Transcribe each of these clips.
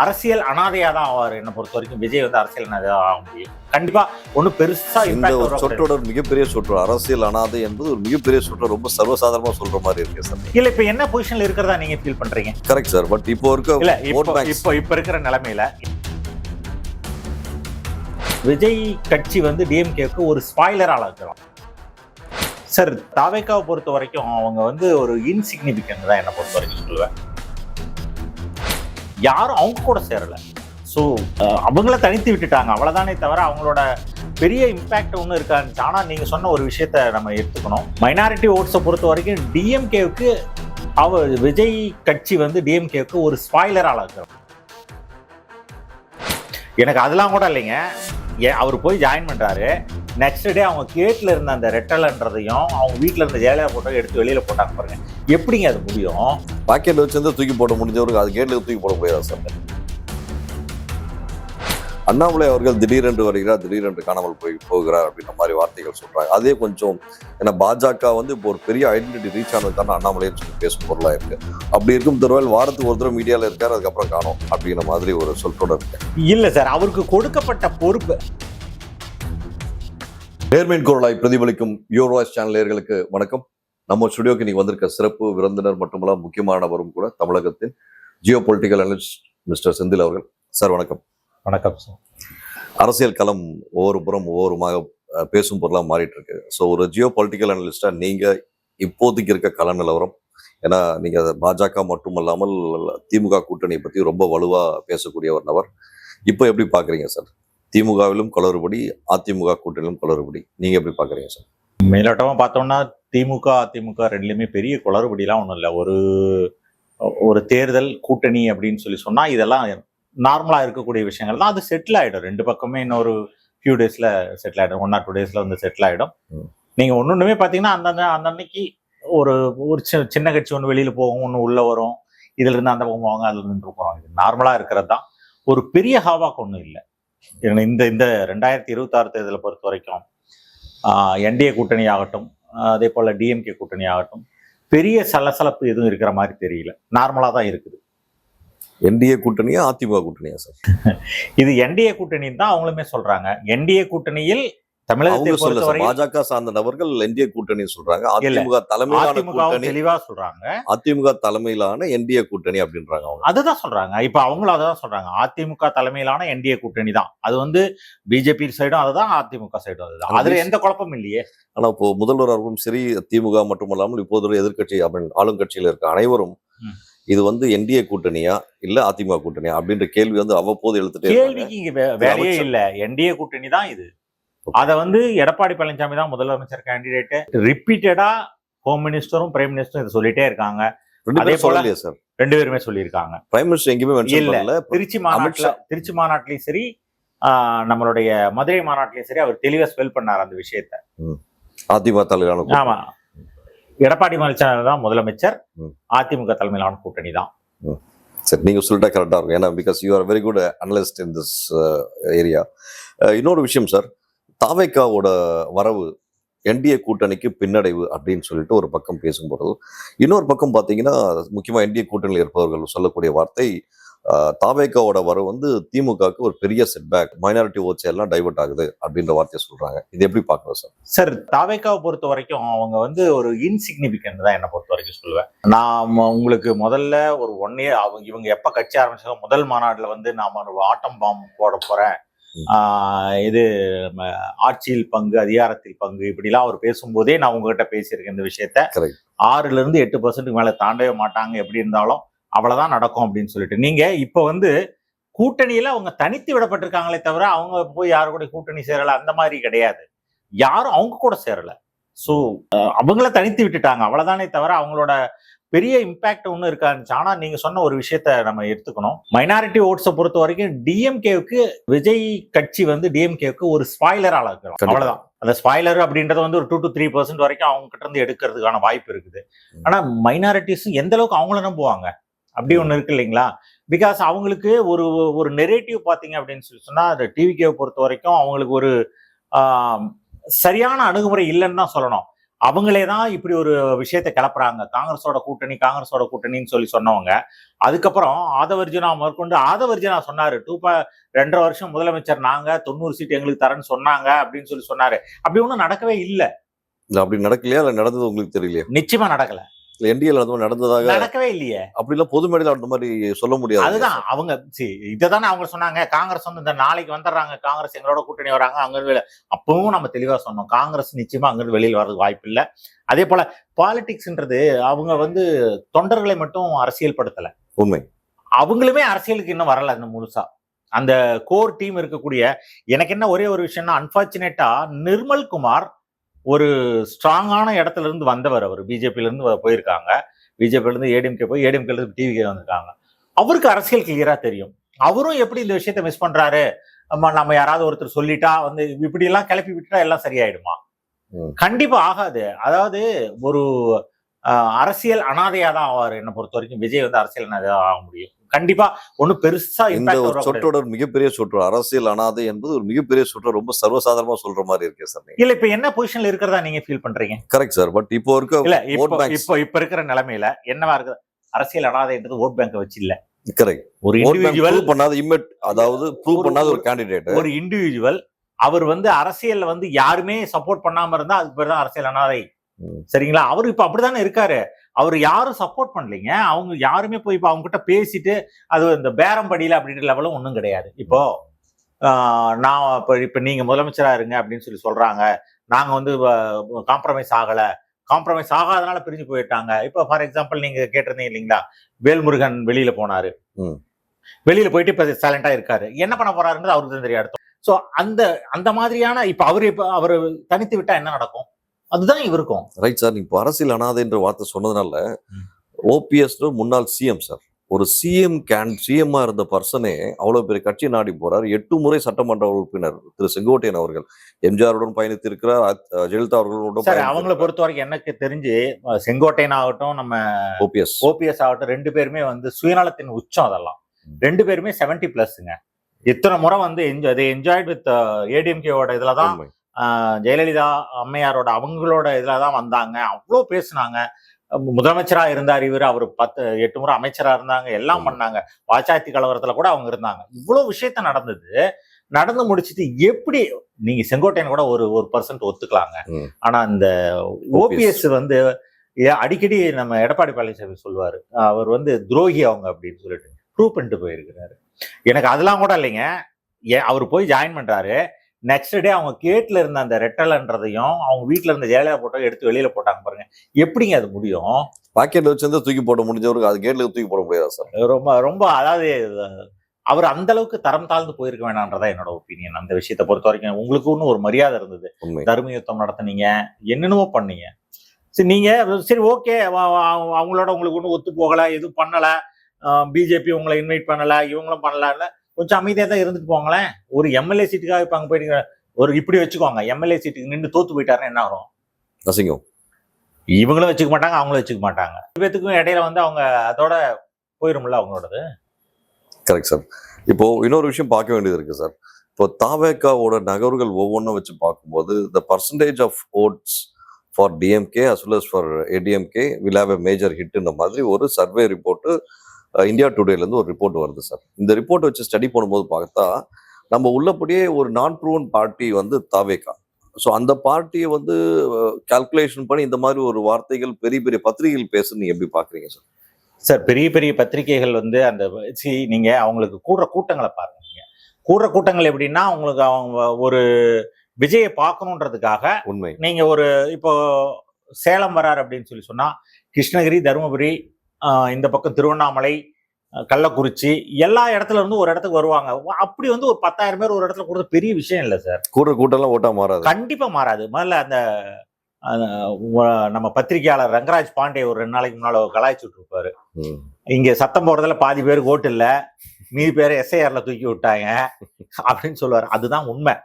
அரசியல் அனாதையா தான் ஆவார். என்னை பொறுத்த வரைக்கும் விஜய் வந்து அரசியல் அனாதையா ஆக முடியும். கண்டிப்பா ஒன்றும் பெருசா இந்த ஒரு சொற்றோட மிகப்பெரிய சொற்றோட அரசியல் அனாதை என்பது ஒரு மிகப்பெரிய சொற்று, ரொம்ப சர்வசாதாரணமா சொல்ற மாதிரி இருக்கு சார். இல்ல இப்ப என்ன பொசிஷன்ல இருக்கிறதா நீங்க ஃபீல் பண்றீங்க? Correct sir. பட் இப்போ இருக்க இல்ல இப்ப இருக்கிற நிலைமையில விஜய் கட்சி வந்து டிஎம்கேக்கு ஒரு ஸ்பாய்லரால இருக்கலாம் சார். தாவேக்காவை பொறுத்த வரைக்கும் அவங்க வந்து ஒரு இன்சிக்னிபிகன்ட் தான் என்னை பொறுத்த வரைக்கும் சொல்லுவேன். யாரும் அவங்க கூட சேரல. ஸோ அவங்கள தனித்து விட்டுட்டாங்க, அவ்வளவுதானே தவிர அவங்களோட பெரிய இம்பாக்ட் ஒன்றும் இருக்காது. ஆனால் நீங்க சொன்ன ஒரு விஷயத்த நம்ம எடுத்துக்கணும். மைனாரிட்டி ஓட்ஸை பொறுத்த வரைக்கும் டிஎம்கேவுக்கு விஜய் கட்சி வந்து டிஎம்கேவுக்கு ஒரு ஸ்பாய்லரால இருக்கிறோம். எனக்கு அதெல்லாம் கூட இல்லைங்க. அவர் போய் ஜாயின் பண்றாரு, நெக்ஸ்ட் டே அவங்க கேட்ல இருந்த அந்த ரெட்டல்ன்றதையும் அவங்க வீட்டில் இருந்த ஜெயலலிதா போட்டோ எடுத்து வெளியில போட்டாங்க பாருங்க. எப்படிங்க அது முடியும்? பாக்கெட்ல வச்சிருந்து தூக்கி போட முடிஞ்சவருக்கு அது கேட்ல தூக்கி போட முடியாது சார். அண்ணாமலை அவர்கள் திடீரென்று வருகிறார், திடீரென்று காணாமல் போகிறார் அப்படின்ற மாதிரி வார்த்தைகள் சொல்றாங்க. அதே கொஞ்சம் ஏன்னா பாஜக வந்து இப்போ ஒரு பெரிய ஐடென்டிட்டி ரீச் ஆனதுக்கான அண்ணாமலைன்னு சொல்லி பேசும் பொருளா இருக்கு. அப்படி இருக்கும் தருவாயில் வாரத்துக்கு ஒரு தடவை மீடியால இருக்காரு, அதுக்கப்புறம் காணோம் அப்படிங்கிற மாதிரி ஒரு சொற்றோட இருக்கு. இல்ல சார், அவருக்கு கொடுக்கப்பட்ட பொறுப்பு. நேர்மையின் குரலாய் பிரதிபலிக்கும் யுவர் வாய்ஸ் சேனல் நேயர்களுக்கு வணக்கம். நம்ம ஸ்டுடியோக்கு இன்னைக்கு வந்திருக்க சிறப்பு விருந்தினர் மட்டுமல்ல முக்கியமானவரும் கூட தமிழகத்தின் Jio political analyst mister Senthil அவர்கள். சார் வணக்கம். வணக்கம் சார். அரசியல் களம் ஒவ்வொரு புறம் ஒவ்வொருமாக பேசும் பொருளாக மாறிட்டு இருக்கு. ஸோ ஒரு ஜியோ பொலிட்டிக்கல் அனலிஸ்டா நீங்க இப்போதைக்கு இருக்க கள நிலவரம், ஏன்னா நீங்க பாஜக மட்டுமல்லாமல் திமுக கூட்டணியை பத்தி ரொம்ப வலுவா பேசக்கூடிய ஒரு நபர், இப்போ எப்படி பாக்குறீங்க சார்? திமுகவிலும் குளறுபடி, அதிமுக கூட்டணியிலும் குளறுபடி, நீங்க எப்படி பாக்குறீங்க சார்? மேலோட்டமா பார்த்தோம்னா திமுக அதிமுக ரெண்டுலயுமே பெரிய குளறுபடிலாம் ஒன்றும் இல்லை. ஒரு தேர்தல் கூட்டணி அப்படின்னு சொல்லி சொன்னா இதெல்லாம் நார்மலா இருக்கக்கூடிய விஷயங்கள் தான். அது செட்டில் ஆயிடும், ரெண்டு பக்கமே இன்னொரு ஃபியூ டேஸ்ல செட்டில் ஆயிடும், 1 or 2 daysல வந்து செட்டில் ஆயிடும். நீங்க ஒன்னொன்னுமே பாத்தீங்கன்னா அந்த அன்னைக்கு ஒரு சின்ன கட்சி ஒன்று வெளியில போகும், ஒன்று உள்ள வரும், இதுல இருந்து அந்த பக்கம் போவாங்க, அதுல இருந்து போவாங்க. இது நார்மலா இருக்கிறது தான். ஒரு பெரிய ஹாவாக்கு ஒன்றும் இல்லை. இந்த 2026 தேர்தலை பொறுத்த வரைக்கும் என்டிஏ கூட்டணி ஆகட்டும், அதே போல டிஎம்கே கூட்டணி ஆகட்டும், பெரிய சலசலப்பு எதுவும் இருக்கிற மாதிரி தெரியல, நார்மலா தான் இருக்குது. என்டிஏ கூட்டணியா அதிமுக கூட்டணியா சார்? இது என்டிஏ கூட்டணி தான் அவங்களுமே சொல்றாங்க. என்டிஏ கூட்டணியில் தமிழகத்தை பொறுத்தவரை பாஜக சார்ந்த நபர்கள் என்டிஏ கூட்டணி சொல்றாங்க, அதிமுக தலைமையிலான கூட்டணி தெளிவா சொல்றாங்க. அதிமுக தலைமையிலான என்டிஏ கூட்டணி அப்படின்றாங்க. அதுதான் சொல்றாங்க. இப்ப அவங்களும் அதான் சொல்றாங்க, அதிமுக தலைமையிலான என்டிஏ கூட்டணி தான். அது வந்து பிஜேபி சைடும் அதுதான், அதிமுக சைடும் அதுதான். அதுல எந்த குழப்பமும் இல்லையே. ஆனா இப்போ முதல்வர் அவர்களும் சரி, திமுக மட்டுமல்லாமல் இப்போது எதிர்கட்சி ஆளுங்கட்சியில இருக்க அனைவரும் இது வந்து என்டிஏ கூட்டணியா இல்ல அதிமுக கூட்டணியா அப்படின்ற கேள்வி வந்து அவ்வப்போது எழுத்துட்டே கேள்விக்கு இங்க வேலையே இல்ல. என்டிஏ கூட்டணி தான் இது. அத வந்து எடப்பாடி பழனிசாமி தான் முதலமைச்சர் கேண்டிடேட். ரிப்பீட்டடா ஹோம் மினிஸ்டரும் பிரைம் மினிஸ்டரும் இதை சொல்லிட்டே இருக்காங்க. அதே போல சார் 2 பேருமே சொல்லியிருக்காங்க. பிரைம் மினிஸ்டர் எங்கேயுமே மென்ஷன் பண்ணல. திருச்சி மாநாட்டிலையும் சரி, நம்மளுடைய மதுரை மாநாட்டிலையும் சரி அவர் தெளிவா ஸ்பெல் பண்ணார் அந்த விஷயத்த. அதிமுக தலைமையிலான, ஆமா, எடப்பாடி பழனிசாமி தான் முதலமைச்சர், அதிமுக தலைமையிலான கூட்டணி தான். சரி, நீங்க சொல்லிட்டா கரெக்டா இருக்கும். ஏன்னா because you are very good analyst in this area. இன்னொரு விஷயம் சார், தாவேக்காவோட வரவு என்டிஏ கூட்டணிக்கு பின்னடைவு அப்படின்னு சொல்லிட்டு ஒரு பக்கம் பேசும்போது, இன்னொரு பக்கம் பார்த்தீங்கன்னா முக்கியமா என்டிஏ கூட்டணியில் இருப்பவர்கள் சொல்லக்கூடிய வார்த்தை, தாவேக்காவோட வரவு வந்து திமுகவுக்கு ஒரு பெரிய செட்பேக், மைனாரிட்டி ஓட்ஸ் எல்லாம் டைவர்ட் ஆகுது அப்படின்ற வார்த்தையை சொல்றாங்க. இது எப்படி பார்க்கணும் சார்? சார், தாவேக்காவை பொறுத்த வரைக்கும் அவங்க வந்து ஒரு இன்சிக்னிபிகன்ட் தான் என்னை பொறுத்த வரைக்கும் சொல்லுவேன். நான் உங்களுக்கு முதல்ல ஒரு 1 year இவங்க எப்ப கட்சி ஆரம்பிச்சாங்க, முதல் மாநாடுல வந்து நாம ஒரு ஆட்டம் பாம்பு போட போறேன், இது ஆட்சியில் பங்கு அதிகாரத்தில் பங்கு இப்படிலாம் அவர் பேசும்போதே நான் உங்ககிட்ட பேசியிருக்கேன் இந்த விஷயத்த. 6-8% மேல தாண்டவே மாட்டாங்க, எப்படி இருந்தாலும் அவ்வளவுதான் நடக்கும் அப்படின்னு சொல்லிட்டு. நீங்க இப்ப வந்து கூட்டணியில அவங்க தனித்து விடப்பட்டிருக்காங்களே தவிர அவங்க போய் யாரு கூட கூட்டணி சேரல அந்த மாதிரி கிடையாது. யாரும் அவங்க கூட சேரல. சோ அவங்கள தனித்து விட்டுட்டாங்க, அவ்வளவுதானே தவிர அவங்களோட பெரிய இம்பாக்ட் ஒன்றும் இருக்காது. ஆனா நீங்க சொன்ன ஒரு விஷயத்த நம்ம எடுத்துக்கணும். மைனாரிட்டி ஓட்ஸை பொறுத்த வரைக்கும் டிஎம்கேவுக்கு விஜய் கட்சி வந்து டிஎம்கேவுக்கு ஒரு ஸ்பாய்லரால இருக்கிறோம், அவ்வளவுதான். அந்த ஸ்பாய்லர் அப்படின்றது வந்து ஒரு 2-3% வரைக்கும் அவங்க கிட்ட இருந்து எடுக்கிறதுக்கான வாய்ப்பு இருக்குது. ஆனா மைனாரிட்டிஸ் எந்த அளவுக்கு அவங்கள நம்புவாங்க அப்படி ஒண்ணு இருக்கு இல்லைங்களா? பிகாஸ் அவங்களுக்கு ஒரு நெரேட்டிவ் பாத்தீங்க அப்படின்னு சொல்லி சொன்னா, அந்த டிவிகேவை பொறுத்த வரைக்கும் அவங்களுக்கு ஒரு சரியான அணுகுமுறை இல்லைன்னு தான் சொல்லணும். அவங்களே தான் இப்படி ஒரு விஷயத்தை கிளப்புறாங்க. காங்கிரஸோட கூட்டணின்னு சொல்லி சொன்னவங்க. அதுக்கப்புறம் ஆதவர்ஜுனா முதற்கொண்டு ஆதவர்ஜுனா சொன்னாரு 2.5 வருஷம் முதலமைச்சர் நாங்க 90 சீட் எங்களுக்கு தரேன்னு சொன்னாங்க அப்படின்னு சொல்லி சொன்னாரு. அப்படி ஒன்றும் நடக்கவே இல்லை. இல்ல அப்படி நடக்கலையா இல்ல நடந்தது உங்களுக்கு தெரியலையா? நிச்சயமா நடக்கல. இல்ல என்டிஏல நடந்ததாக நடக்கவே இல்லையே. அப்படிலாம் பொது மேடையில அந்த மாதிரி சொல்ல முடியாது. அதுதான் அவங்க இதைதானே அவங்க சொன்னாங்க. காங்கிரஸ் வந்து இந்த நாளைக்கு வந்துடுறாங்க, காங்கிரஸ் எங்களோட கூட்டணி வராங்க அங்க. அப்பவும் நம்ம தெளிவா சொன்னோம், காங்கிரஸ் நிச்சயமா அங்கிருந்து வெளியில் வர்றதுக்கு வாய்ப்பு இல்லை. அதே போல பாலிடிக்ஸ்ன்றது அவங்க வந்து தொண்டர்களை மட்டும் அரசியல் படுத்தல, உண்மை. அவங்களுமே அரசியலுக்கு இன்னும் வரல. இந்த முழுசா அந்த கோர் டீம் இருக்கக்கூடிய, எனக்கு என்ன ஒரே ஒரு விஷயம்னா, அன்பார்ச்சுனேட்டா நிர்மல் குமார் ஒரு ஸ்ட்ராங்கான இடத்துல இருந்து வந்தவர். அவர் பிஜேபியில இருந்து போயிருக்காங்க, பிஜேபியில இருந்து ஏடிஎம்கே போய் ஏடிஎம்கே இருந்து டிவிகே வந்திருக்காங்க. அவருக்கு அரசியல் கிளியரா தெரியும். அவரும் எப்படி இந்த விஷயத்த மிஸ் பண்றாரு, நம்ம யாராவது ஒருத்தர் சொல்லிட்டா வந்து இப்படி எல்லாம் கிளப்பி விட்டுட்டா எல்லாம் சரியாயிடுமா? கண்டிப்பா ஆகாது. அதாவது ஒரு அரசியல் அனாதையா தான் ஆவாரு. என்ன பொறுத்த வரைக்கும் விஜய் வந்து அரசியல் அனாதையா ஆக முடியும். கண்டிப்பா ஒன்னும் பெருசா இந்த ஒரு சொற்றோட மிகப்பெரிய சொற்றோட அரசியல் அனாதை என்பது ஒரு மிகப்பெரிய சொற்ற, ரொம்ப சர்வசாதாரணமா சொல்ற மாதிரி இருக்கு சார். இல்ல இப்ப என்ன பொசிஷன்ல இருக்கிறதா நீங்க ஃபீல் பண்றீங்க? Correct sir. பட் இப்போ இருக்க இல்ல இப்ப இருக்கிற நிலைமையில என்னவா இருக்கு, அரசியல் அனாதைன்றது ஓட் பேங்கை வச்சு இல்ல. கரெக்ட். ஒரு இண்டிவிஜுவல் பண்ணாத இமேஜ், அதாவது ப்ரூவ் பண்ணாத ஒரு கேண்டிடேட், ஒரு இண்டிவிஜுவல் அவர் வந்து அரசியல்ல வந்து யாருமே சப்போர்ட் பண்ணாம இருந்தா அதுக்கு பேர் தான் அரசியல் அனாதை. சரிங்களா? அவரு இப்ப அப்படித்தானே இருக்காரு. அவர் யாரும் சப்போர்ட் பண்ணலீங்க. அவங்க யாருமே போய் இப்ப அவங்க கிட்ட பேசிட்டு அது இந்த பேரம்படியில அப்படின்ற லெவலும் ஒன்றும் கிடையாது. இப்போ நான் இப்ப நீங்க முதலமைச்சரா இருங்க அப்படின்னு சொல்லி சொல்றாங்க. நாங்க வந்து காம்ப்ரமைஸ் ஆகல, காம்ப்ரமைஸ் ஆகாதனால பிரிஞ்சு போயிட்டாங்க. இப்போ ஃபார் எக்ஸாம்பிள் நீங்க கேட்டிருந்தீங்க இல்லைங்களா, வேல்முருகன் வெளியில போனாரு, வெளியில போயிட்டு இப்ப சைலண்டா இருக்காரு. என்ன பண்ண போறாருன்றது அவருக்கு தான் தெரியும் அடுத்தோம். சோ அந்த மாதிரியான இப்ப அவர் தனித்து விட்டா என்ன நடக்கும், அதுதான் இவருக்கும். Right sir. இப்போ அரசியல் அனாதைன்ற வார்த்தை சொன்னதுனால ஓபிஎஸ் முன்னாள் சிஎம் சார், ஒரு சிஎம்மா இருந்த பர்சனே அவ்வளவு பெரிய கட்சி நாடி போறார். 8 முறை சட்டமன்ற உறுப்பினர் திரு செங்கோட்டையன் அவர்கள் எம்ஜிஆருடன் பயணித்து இருக்கிறார், ஜெயலலிதா அவர்களுடன். அவங்களை பொறுத்த வரைக்கும் எனக்கு தெரிஞ்சு செங்கோட்டையன் ஆகட்டும், நம்ம ஓபிஎஸ் ஆகட்டும், 2 பேருமே வந்து சுயநலத்தின் உச்சம். அதெல்லாம் 2 பேருமே 70+ங்க. இத்தனை முறை வந்து என்ஜாய்ட் வித் ஏடிஎம்கேவோட இதுலதான், ஜெயலலிதா அம்மையாரோட அவங்களோட இதுலதான் வந்தாங்க. அவ்வளோ பேசுனாங்க. முதலமைச்சரா இருந்தார் இவர், அவர் 8 முறை அமைச்சரா இருந்தாங்க, எல்லாம் பண்ணாங்க. வாச்சாத்தி கலவரத்துல கூட அவங்க இருந்தாங்க. இவ்வளவு விஷயத்த நடந்து முடிச்சுட்டு எப்படி நீங்க செங்கோட்டையன் கூட ஒரு 1% ஒத்துக்கலாங்க. ஆனா இந்த ஓபிஎஸ் வந்து அடிக்கடி நம்ம எடப்பாடி பழனிசாமி சொல்லுவாரு, அவர் வந்து துரோகி அவங்க அப்படின்னு சொல்லிட்டு ப்ரூவ் பண்ணிட்டு போயிருக்கிறாரு. எனக்கு அதெல்லாம் கூட இல்லைங்க. அவர் போய் ஜாயின் பண்றாரு, நெக்ஸ்ட் டே அவங்க கேட்ல இருந்த அந்த ரெட்டலன்றதையும் அவங்க வீட்டுல இருந்த ஜெயலலிதா போட்டோ எடுத்து வெளியில போட்டாங்க பாருங்க. எப்படிங்க அது முடியும்? பாக்கெட்ல வச்சிருந்தா தூக்கி போட முடிஞ்சவருக்கு அது கேட்ல தூக்கி போட முடியாது சார். ரொம்ப அதாவது அவர் அந்த அளவுக்கு தரம் தாழ்ந்து போயிருக்க வேணான்றதா என்னோட ஒப்பீனியன். அந்த விஷயத்தை பொறுத்த வரைக்கும் உங்களுக்கு ஒன்னும் ஒரு மரியாதை இருந்தது, தர்ம யுத்தம் நடத்தினீங்க, என்னென்னமோ பண்ணீங்க. சரி நீங்க சரி ஓகே, அவங்களோட உங்களுக்கு ஒன்றும் ஒத்து போகல, எதுவும் பண்ணல, பிஜேபி உங்களை இன்வைட் பண்ணல, இவங்களும் பண்ணல, கொஞ்சம் அமைதியா தான் இருந்துட்டு போங்களேன். ஒரு எம்எல்ஏ சீட்டுக்காக இப்ப அங்க போயிட்டு ஒரு இப்படி வச்சுக்கோங்க, எம்எல்ஏ சீட்டுக்கு நின்று தோத்து போயிட்டாருன்னா என்ன ஆகும்? அசிங்கம். இவங்களும் வச்சுக்க மாட்டாங்க, அவங்களும் வச்சுக்க மாட்டாங்க. பேத்துக்கும் இடையில வந்து அவங்க அதோட போயிரும்ல அவங்களோடது. Correct sir. இப்போ இன்னொரு விஷயம் பார்க்க வேண்டியது இருக்கு சார். இப்போ தாவேகாவோட நகர்வுகள் ஒவ்வொன்றும் வச்சு பார்க்கும்போது the percentage of votes for DMK as well as for ADMK will have a major hit இந்த மாதிரி ஒரு சர்வே ரிப்போர்ட் இந்தியா டுடேலேருந்து ஒரு ரிப்போர்ட் வருது சார். இந்த ரிப்போர்ட் வச்சு ஸ்டடி பண்ணும்போது பார்த்தா நம்ம உள்ளபடியே ஒரு நான் ப்ரூவன் பார்ட்டி வந்து தாவேகா. ஸோ அந்த பார்ட்டியை வந்து கால்குலேஷன் பண்ணி இந்த மாதிரி ஒரு வார்த்தைகள் பெரிய பெரிய பத்திரிகைகள் பேசுன்னு எப்படி பார்க்குறீங்க சார்? சார் பெரிய பெரிய பத்திரிகைகள் வந்து அந்த நீங்க அவங்களுக்கு கூடுற கூட்டங்களை பாருங்க. நீங்க கூடுற கூட்டங்கள் எப்படின்னா அவங்களுக்கு அவங்க ஒரு விஜயை பார்க்கணுன்றதுக்காக உண்மை. நீங்க ஒரு இப்போ சேலம் வராரு அப்படின்னு சொல்லி சொன்னா கிருஷ்ணகிரி, தருமபுரி, இந்த பக்கம் திருவண்ணாமலை, கள்ளக்குறிச்சி, எல்லா இடத்துல இருந்து ஒரு இடத்துக்கு வருவாங்க. அப்படி வந்து ஒரு 10,000 பேர் ஒரு இடத்துல கொடுத்த பெரிய விஷயம் இல்லை சார். கூடுற கூட்டம் ஓட்டா மாறாது, கண்டிப்பா மாறாது. முதல்ல அந்த நம்ம பத்திரிகையாளர் ரங்கராஜ் பாண்டே ஒரு 2 நாளைக்கு முன்னால கலாய்ச்சுட்டு இருப்பாரு, இங்க சத்தம் போடுறதுல பாதி பேர் ஓட்டு இல்ல, மீதி பேர் எஸ்ஐஆர்ல தூக்கி விட்டாங்க அப்படின்னு சொல்லுவாரு. அதுதான் உண்மை.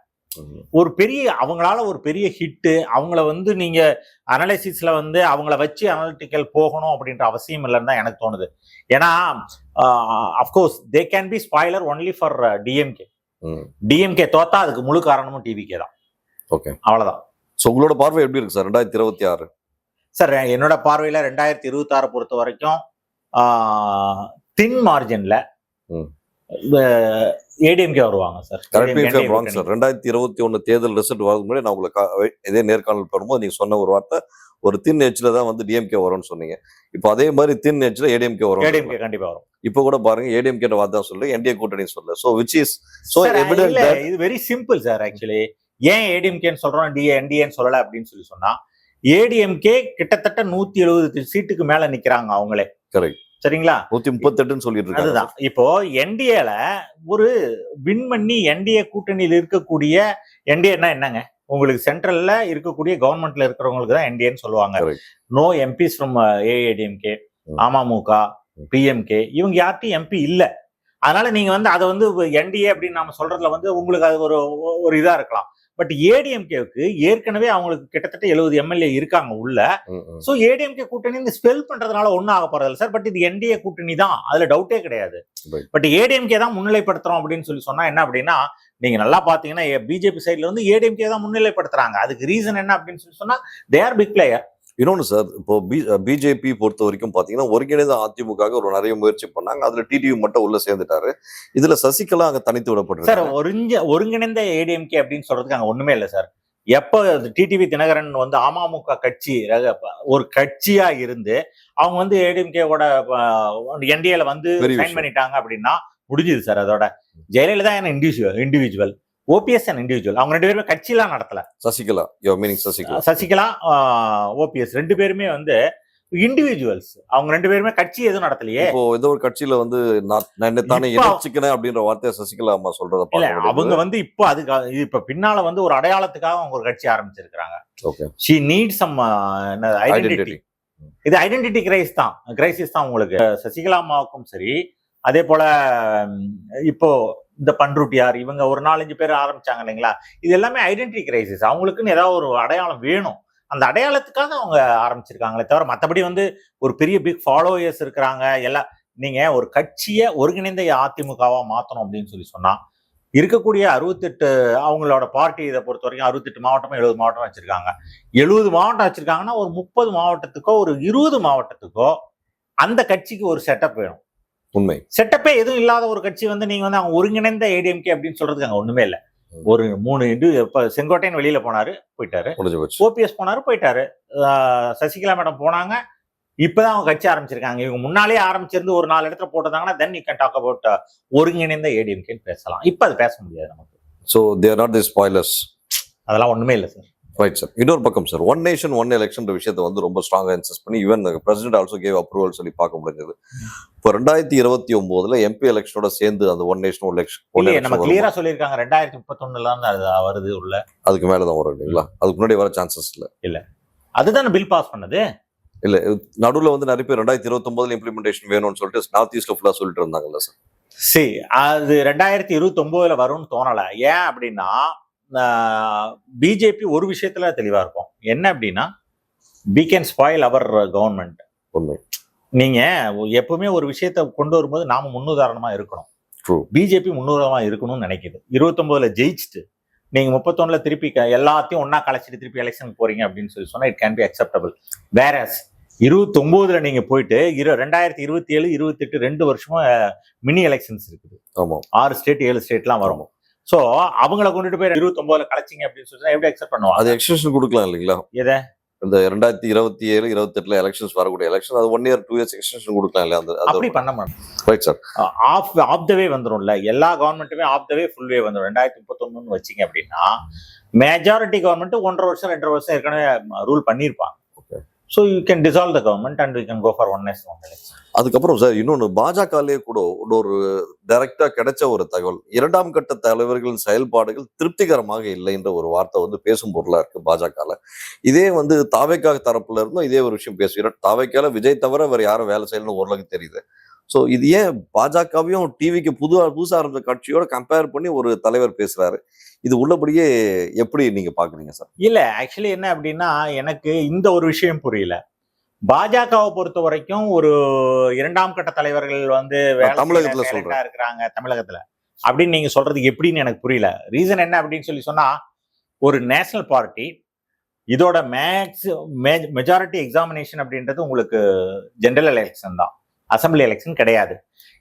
ஒரு பெரிய அவங்களால ஒரு பெரிய ஹிட்டு, அவங்கள வந்து நீங்க அனலைசிஸ்ல வந்து அவங்கள வச்சு அனலிட்டிக்கல் போகணும் அப்படின்ற அவசியம் இல்லைன்னு தான் எனக்கு தோணுது. ஏன்னா of course they can be spoiler only for DMK. DMK தோத்தா அதுக்கு முழு காரணமும் டிவிகே தான். ஓகே, அவ்வளவுதான். ஸோ உங்களோட பார்வை எப்படி இருக்கு சார் 2026? சார் என்னோட பார்வையில 2026 பொறுத்த வரைக்கும் தின் மார்ஜின்ல ம். ஏடிஎம்கே வருவாங்க sir. Correct me if I wrong sir. 2021 தேர்தல் ரிசல்ட் வரதுக்கு முன்னாடி நான் உங்களுக்கு இதே நேர்காணல் பண்ணும்போது நீங்க சொன்ன ஒரு வார்த்தை, ஒரு தின் எட்ஜ்ல தான் வந்து டிஎம்கே வரும்னு சொன்னீங்க. இப்போ அதே மாதிரி தின் எட்ஜ்ல ஏடிஎம்கே வரும். ஏடிஎம்கே கண்டிப்பா வரும். இப்போ கூட பாருங்க ஏடிஎம்கே வார்த்தை சொல்ல என்டிஏ கூட்டணி சொல்ல. So which is so Sir, evident இல்ல, தட் இது வெரி சிம்பிள் சார். ஆக்சுவலி ஏன் ஏடிஎம்கேன்னு சொல்றோம், என்டிஏன்னு சொல்லல அப்படின்னு சொன்னா, ஏடிஎம்கே கிட்டத்தட்ட 170 சீட்டுக்கு மேல நிக்கிறாங்க அவங்களே. கரெக்ட். சரிங்களா? 138ன்னு சொல்லிட்டு இருக்காங்க. அதுதான் இப்போ என்டிஏல ஒரு வின் பண்ணி என்டிஏ கூட்டணியில் இருக்கக்கூடிய, என்டிஏன்னா என்னங்க, உங்களுக்கு சென்ட்ரல்ல இருக்கக்கூடிய கவர்மெண்ட்ல இருக்கிறவங்களுக்கு தான் என்டிஏன்னு சொல்லுவாங்க. Correct. No MPs from AIADMK, AMMK, PMK, இவங்க யார்ட்டும் எம்பி இல்ல. அதனால நீங்க வந்து அதை வந்து என்டிஏ அப்படின்னு நாம சொல்றதுல வந்து உங்களுக்கு அது ஒரு இதா இருக்கலாம். பட் ஏடிஎம்கேவுக்கு ஏற்கனவே அவங்களுக்கு கிட்டத்தட்ட 70 எம்எல்ஏ இருக்காங்க உள்ள. சோ ஏடிஎம்கே கூட்டணி ஸ்பெல் பண்றதுனால ஒன்னும் ஆக போறது சார். பட் இது என்டிஏ கூட்டணி தான், அதுல டவுட்டே கிடையாது. Right. பட் ஏடிஎம்கே தான் முன்னிலைப்படுத்துறோம் அப்படின்னு சொன்னா என்ன அப்படின்னா, நீங்க நல்லா பாத்தீங்கன்னா பிஜேபி சைட்ல வந்து ஏடிஎம்கே தான் முன்னிலைப்படுத்துறாங்க. அதுக்கு ரீசன் என்ன அப்படின்னு சொன்னா, தே ஆர் பிக் பிளேயர். இன்னொன்னு சார், இப்போ பிஜேபி பொறுத்த வரைக்கும் பாத்தீங்கன்னா ஒருங்கிணைந்த அதிமுக ஒரு நிறைய முயற்சி பண்ணாங்க. அதுல டிடிவி மட்டும் உள்ள சேர்ந்துட்டாரு. இதுல சசிகலா அங்க தனித்து விடப்பட்டு சார். ஒருங்கிணைந்த ஏடிஎம்கே அப்படின்னு சொல்றதுக்கு அங்க ஒண்ணுமே இல்லை சார். எப்ப டிடிவி தினகரன் வந்து அமமுக கட்சி ஒரு கட்சியா இருந்து அவங்க வந்து ஏடிஎம்கேவோட என்டிஏல வந்து சைன் பண்ணிட்டாங்க அப்படின்னா முடிஞ்சுது சார். அதோட Jayalalithaa individual, OPS and individual, அவங்க ரெண்டு பேருமே கட்சியெல்லாம் நடத்தல. சசிகலா, யூ மீனிங் சசிகலா, ஓபிஎஸ் ரெண்டு பேருமே வந்து இண்டிவிஜுவல்ஸ். அவங்க ரெண்டு பேருமே கட்சி எதுவும் நடத்தலையே. இப்போ ஏதோ ஒரு கட்சியில வந்து நான் தானே இணைச்சிக்கிறேன் அப்படின்ற வார்த்தையை சசிகலா அம்மா சொல்றத இல்ல, அவங்க வந்து இப்போ இப்ப பின்னால வந்து ஒரு அடையாளத்துக்காக அவங்க ஒரு கட்சி ஆரம்பிச்சிருக்காங்க. Okay. She need some identity. இது ஐடென்டிட்டி கிரைசிஸ் தான் உங்களுக்கு. சசிகலா அம்மாவுக்கும் சரி, அதே போல இப்போ இந்த பண்ருட்டியார் இவங்க ஒரு 4-5 பேர் ஆரம்பிச்சாங்க இல்லைங்களா, இது எல்லாமே ஐடென்டிட்டி கிரைசிஸ். அவங்களுக்குன்னு ஏதாவது ஒரு அடையாளம் வேணும். அந்த அடையாளத்துக்காக அவங்க ஆரம்பிச்சிருக்காங்களே தவிர மற்றபடி வந்து ஒரு பெரிய பிக் ஃபாலோயர்ஸ் இருக்கிறாங்க எல்லாம். நீங்க ஒரு கட்சியை ஒருங்கிணைந்த அதிமுகவா மாத்தணும் அப்படின்னு சொன்னா, இருக்கக்கூடிய 68 அவங்களோட பார்ட்டி இதை பொறுத்த வரைக்கும் 68 மாவட்டமோ 70 மாவட்டம் வச்சிருக்காங்க. 70 மாவட்டம் வச்சிருக்காங்கன்னா ஒரு 30 மாவட்டத்துக்கோ ஒரு 20 மாவட்டத்துக்கோ அந்த கட்சிக்கு ஒரு செட்டப் வேணும். உண்மை. செட்டப்பே எதுவும் இல்லாத ஒரு கட்சி வந்து நீங்க வந்து அவங்க ஒருங்கிணைந்த ஏடிஎம்கே அப்படின்னு சொல்றதுக்கு அங்க ஒண்ணுமே இல்லை. ஒரு 3 இப்ப செங்கோட்டையன் வெளியில போயிட்டாரு, ஓபிஎஸ் போனாரு போயிட்டாரு, சசிகலா மேடம் போனாங்க, இப்பதான் அவங்க கட்சி ஆரம்பிச்சிருக்காங்க. இவங்க முன்னாலே ஆரம்பிச்சிருந்து ஒரு 4 இடத்துல போட்டதாங்கன்னா then you can talk about ஒருங்கிணைந்த ஏடிஎம்கேன்னு பேசலாம். இப்ப அது பேச முடியாது நமக்கு. So they are not the spoilers. அதெல்லாம் ஒண்ணுமே இல்லை சார். Right sir. இன்னொரு பக்கம் sir, one nation one election விஷயத்தை வந்து ரொம்ப ஸ்ட்ராங்கா இன்சிஸ்ட் பண்ணி even president also gave approval சொல்லி பார்க்க முடிஞ்சது. இப்போ 2029 எம்பி எலெக்ஷனோட சேர்ந்து அந்த ஒன் நேஷன் ஒன் எலெக்ஷன் நம்ம கிளியரா சொல்லியிருக்காங்க 2031 வருது உள்ள. அதுக்கு மேலதான் வரும் இல்லைங்களா? அதுக்கு முன்னாடி வர சான்சஸ் இல்ல. அதுதான் பில் பாஸ் பண்ணது இல்ல. நடுவுல வந்து நிறைய பேர் 2029 இம்ப்ளிமெண்டேஷன் வேணும்னு சொல்லிட்டு நார்த் ஈஸ்ட்ல ஃபுல்லா சொல்லிட்டு இருந்தாங்கல்ல சார். சரி, அது 2029 வரும்னு தோணல. ஏன் அப்படின்னா பிஜேபி ஒரு விஷயத்துல தெளிவா இருக்கும். என்ன அப்படின்னா, we can spoil our government. நீங்க எப்பவுமே ஒரு விஷயத்த கொண்டு வரும்போது நாம முன்னுதாரணமா இருக்கணும். பிஜேபி முன்னுதாரணமா இருக்கணும்னு நினைக்குது. 29 ஜெயிச்சுட்டு நீங்க 31 திருப்பி எல்லாத்தையும் ஒன்னா கலைச்சிட்டு திருப்பி எலெக்ஷன் போறீங்க அப்படின்னு சொன்னா it can be acceptable. Whereas 29 நீங்க போயிட்டு 2027, 28 2 வருஷமும் மினி எலெக்ஷன்ஸ் இருக்குது. 6 ஸ்டேட் 7 ஸ்டேட்லாம் வரும். சோ அவங்கள கொண்டுட்டு போய் 29 கலைச்சிங்க அப்படின்னு சொன்னா எப்படி அக்செப்ட் பண்ணுவாங்க? அது எக்ஸ்டென்ஷன் கொடுக்கலாம் இல்லைங்களா? எதை இந்த 2027, 28 எலெக்ஷன்ஸ் வரக்கூடிய எலெக்ஷன் அது 1 இயர் 2 இயர்ஸ் எக்ஸ்டென்ஷன் கொடுக்கலாம் இல்ல? அந்த அப்படி பண்ண மாட்டோம். Right sir. ஆஃப் த வே வந்துரும்ல. எல்லா கவர்மெண்ட்டுமே ஆஃப் த வே ஃபுல் வே வந்துடும். 2031 வச்சிங்க அப்படின்னா மெஜாரிட்டி கவர்மெண்ட் 1.5 வருஷம் 2.5 வருஷம் ஏற்கனவே ரூல் பண்ணியிருப்பாங்க. So you can dissolve the government and we can go for one nation one election. அதுக்கப்புறம் சார் இன்னொன்று, பாஜகலே கூட ஒரு டைரக்டா கிடைச்ச ஒரு தகவல், 2ஆம் கட்ட தலைவர்களின் செயல்பாடுகள் திருப்திகரமாக இல்லை என்ற ஒரு வார்த்தை வந்து பேசும் பொருளா இருக்கு பாஜகல. இதே வந்து தாவேக்கா தரப்புல இருந்தும் இதே ஒரு விஷயம் பேசுகிறோம். தாவேக்கால விஜய் தவிர வேற யாரும் வேலை செய்யணும்னு ஓரளவுக்கு தெரியுது. ஸோ இது ஏன் பாஜகவையும் டிவிக்கு புதுசா ஆரம்பிச்ச கட்சியோட கம்பேர் பண்ணி ஒரு தலைவர் பேசுறாரு? இது உள்ளபடியே எப்படி நீங்க பாக்குறீங்க சார்? இல்ல, ஆக்சுவலி என்ன அப்படின்னா, எனக்கு இந்த ஒரு விஷயம் புரியல. பாஜகவை பொறுத்த வரைக்கும் ஒரு 2ஆம் கட்ட தலைவர்கள் வந்து தமிழகத்துல சொல்றாங்க இருக்கிறாங்க தமிழகத்துல அப்படின்னு நீங்க சொல்றது எப்படின்னு எனக்கு புரியல. ரீசன் என்ன அப்படின்னு சொன்னா, ஒரு நேஷனல் பார்ட்டி இதோட மெஜாரிட்டி எக்ஸாமினேஷன் அப்படின்றது உங்களுக்கு ஜெனரல் எலெக்ஷன் தான், அசம்பிளி எலெக்ஷன் கிடையாது.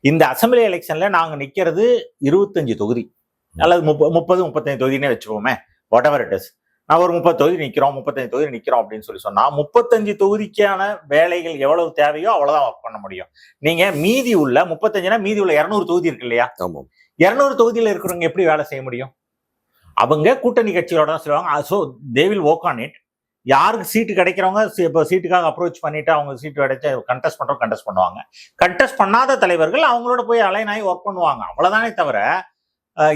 இந்த அசம்பிளி எலெக்ஷன்ல நாங்க நிக்கிறது 25 தொகுதி அல்லது 30-35 தொகுதினே வச்சுக்கோமே, வாட் எவர் இட் இஸ். நான் ஒரு 30 தொகுதி நிக்கிறோம், 35 தொகுதி நிக்கிறோம் அப்படின்னு சொன்னா 35 தொகுதிக்கான வேலைகள் எவ்வளவு தேவையோ அவ்வளவுதான் ஒர்க் பண்ண முடியும். நீங்க மீதி உள்ள 35னா மீதி உள்ள 200 தொகுதி இருக்கு இல்லையா, 200 தொகுதியில இருக்கிறவங்க எப்படி வேலை செய்ய முடியும்? அவங்க கூட்டணி கட்சியோட தான் சொல்லுவாங்க. So they will work on it. யாருக்கு சீட்டு கிடைக்கிறவங்க இப்போ சீட்டுக்காக அப்ரோச் பண்ணிட்டு அவங்க சீட்டு கிடைச்ச கண்டெஸ்ட் பண்ணுவாங்க. கண்டெஸ்ட் பண்ணாத தலைவர்கள் அவங்களோட போய் அலைன் ஆகி ஒர்க் பண்ணுவாங்க. அவ்வளவுதானே தவிர